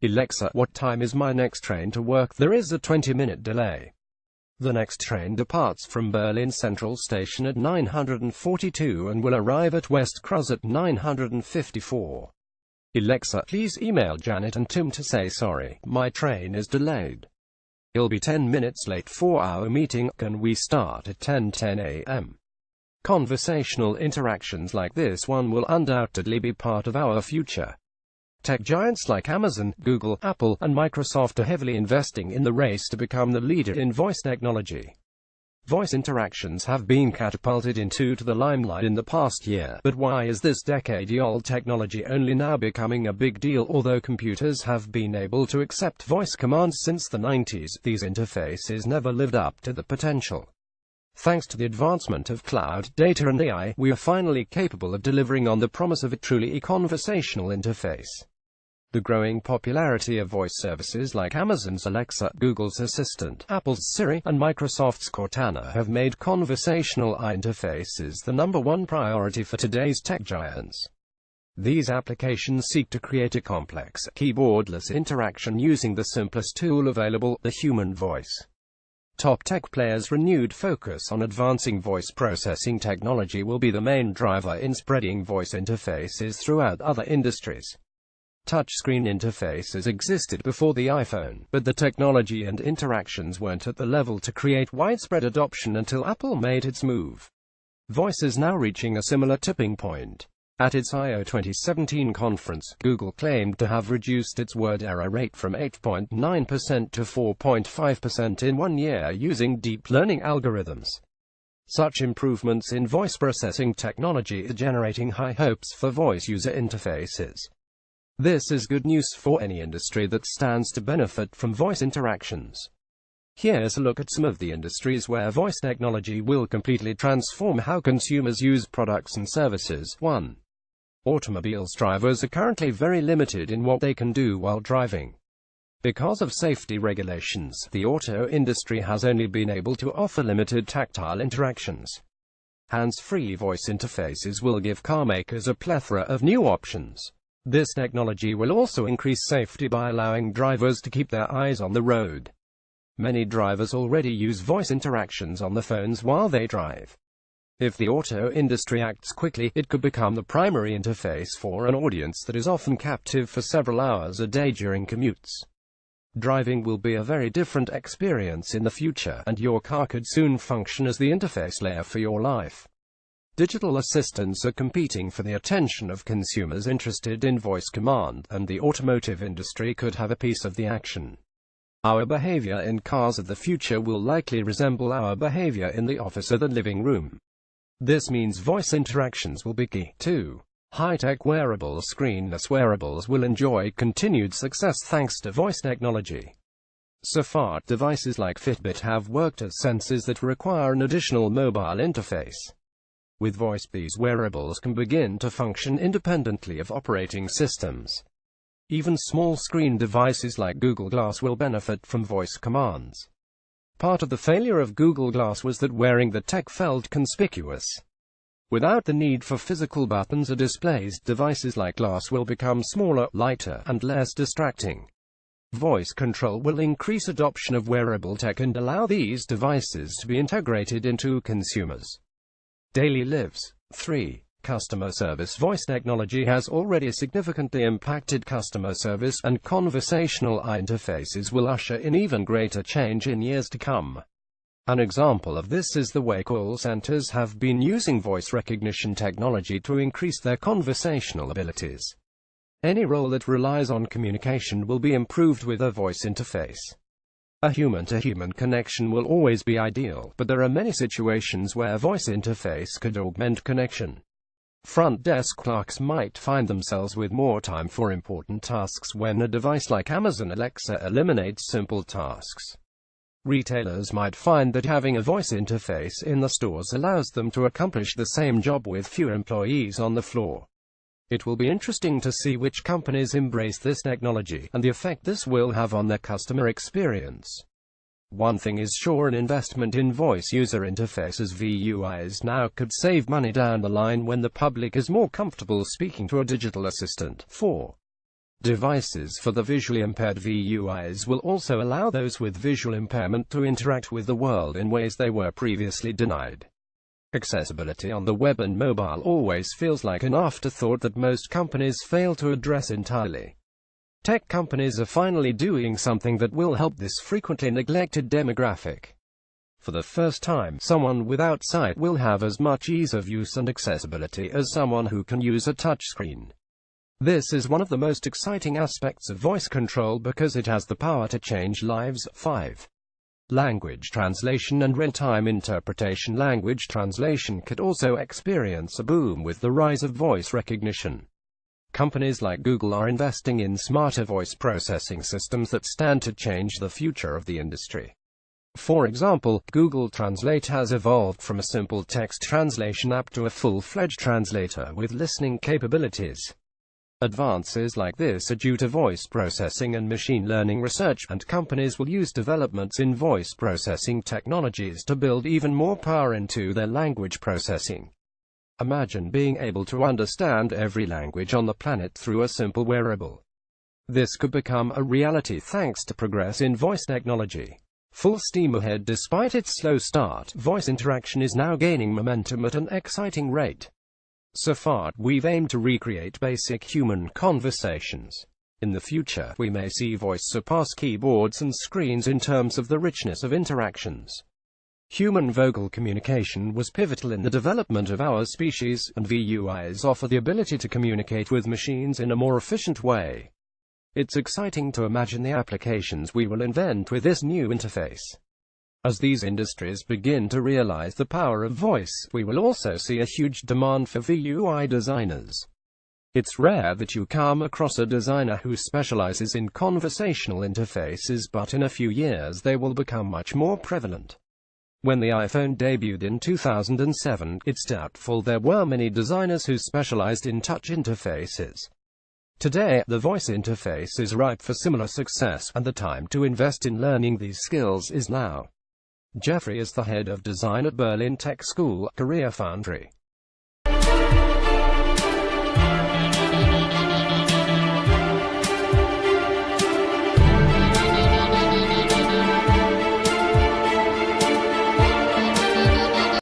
Alexa, what time is my next train to work? There is a 20-minute delay. The next train departs from Berlin Central Station at 9:42 and will arrive at West Cross at 9:54. Alexa, please email Janet and Tim to say sorry, my train is delayed. He'll be 10 minutes late for our meeting. Can we start at 10:10 a.m.? Conversational interactions like this one will undoubtedly be part of our future. Tech giants like Amazon, Google, Apple, and Microsoft are heavily investing in the race to become the leader in voice technology. Voice interactions have been catapulted into the limelight in the past year, but why is this decade-old technology only now becoming a big deal? Although computers have been able to accept voice commands since the 90s, these interfaces never lived up to the potential. Thanks to the advancement of cloud, data and AI, we are finally capable of delivering on the promise of a truly conversational interface. The growing popularity of voice services like Amazon's Alexa, Google's Assistant, Apple's Siri, and Microsoft's Cortana have made conversational interfaces the #1 priority for today's tech giants. These applications seek to create a complex, keyboardless interaction using the simplest tool available, the human voice. Top tech players' renewed focus on advancing voice processing technology will be the main driver in spreading voice interfaces throughout other industries. Touchscreen interfaces existed before the iPhone, but the technology and interactions weren't at the level to create widespread adoption until Apple made its move. Voice is now reaching a similar tipping point. At its I/O 2017 conference, Google claimed to have reduced its word error rate from 8.9% to 4.5% in 1 year using deep learning algorithms. Such improvements in voice processing technology are generating high hopes for voice user interfaces. This is good news for any industry that stands to benefit from voice interactions. Here's a look at some of the industries where voice technology will completely transform how consumers use products and services. 1. Automobiles. Drivers are currently very limited in what they can do while driving. Because of safety regulations, the auto industry has only been able to offer limited tactile interactions. Hands-free voice interfaces will give carmakers a plethora of new options. This technology will also increase safety by allowing drivers to keep their eyes on the road. Many drivers already use voice interactions on the phones while they drive. If the auto industry acts quickly, it could become the primary interface for an audience that is often captive for several hours a day during commutes. Driving will be a very different experience in the future, and your car could soon function as the interface layer for your life. Digital assistants are competing for the attention of consumers interested in voice command, and the automotive industry could have a piece of the action. Our behavior in cars of the future will likely resemble our behavior in the office or the living room. This means voice interactions will be key. 2. High-tech wearables. Screenless wearables will enjoy continued success thanks to voice technology. So far, devices like Fitbit have worked as sensors that require an additional mobile interface. With voice, these wearables can begin to function independently of operating systems. Even small-screen devices like Google Glass will benefit from voice commands. Part of the failure of Google Glass was that wearing the tech felt conspicuous. Without the need for physical buttons or displays, devices like Glass will become smaller, lighter, and less distracting. Voice control will increase adoption of wearable tech and allow these devices to be integrated into consumers' daily lives. 3. Customer service. Voice technology has already significantly impacted customer service, and conversational interfaces will usher in even greater change in years to come. An example of this is the way call centers have been using voice recognition technology to increase their conversational abilities. Any role that relies on communication will be improved with a voice interface. A human-to-human connection will always be ideal, but there are many situations where voice interface could augment connection. Front desk clerks might find themselves with more time for important tasks when a device like Amazon Alexa eliminates simple tasks. Retailers might find that having a voice interface in the stores allows them to accomplish the same job with fewer employees on the floor. It will be interesting to see which companies embrace this technology, and the effect this will have on their customer experience. One thing is sure, an investment in voice user interfaces VUIs now could save money down the line when the public is more comfortable speaking to a digital assistant. 4. Devices for the visually impaired VUIs will also allow those with visual impairment to interact with the world in ways they were previously denied. Accessibility on the web and mobile always feels like an afterthought that most companies fail to address entirely. Tech companies are finally doing something that will help this frequently neglected demographic. For the first time, someone without sight will have as much ease of use and accessibility as someone who can use a touchscreen. This is one of the most exciting aspects of voice control because it has the power to change lives. 5. Language translation and real-time interpretation. Language translation could also experience a boom with the rise of voice recognition. Companies like Google are investing in smarter voice processing systems that stand to change the future of the industry. For example, Google Translate has evolved from a simple text translation app to a full-fledged translator with listening capabilities. Advances like this are due to voice processing and machine learning research, and companies will use developments in voice processing technologies to build even more power into their language processing. Imagine being able to understand every language on the planet through a simple wearable. This could become a reality thanks to progress in voice technology. Full steam ahead. Despite its slow start, voice interaction is now gaining momentum at an exciting rate. So far, we've aimed to recreate basic human conversations. In the future, we may see voice surpass keyboards and screens in terms of the richness of interactions. Human vocal communication was pivotal in the development of our species, and VUIs offer the ability to communicate with machines in a more efficient way. It's exciting to imagine the applications we will invent with this new interface. As these industries begin to realize the power of voice, we will also see a huge demand for VUI designers. It's rare that you come across a designer who specializes in conversational interfaces, but in a few years they will become much more prevalent. When the iPhone debuted in 2007, it's doubtful there were many designers who specialized in touch interfaces. Today, the voice interface is ripe for similar success, and the time to invest in learning these skills is now. Jeffrey is the head of design at Berlin Tech School, Career Foundry.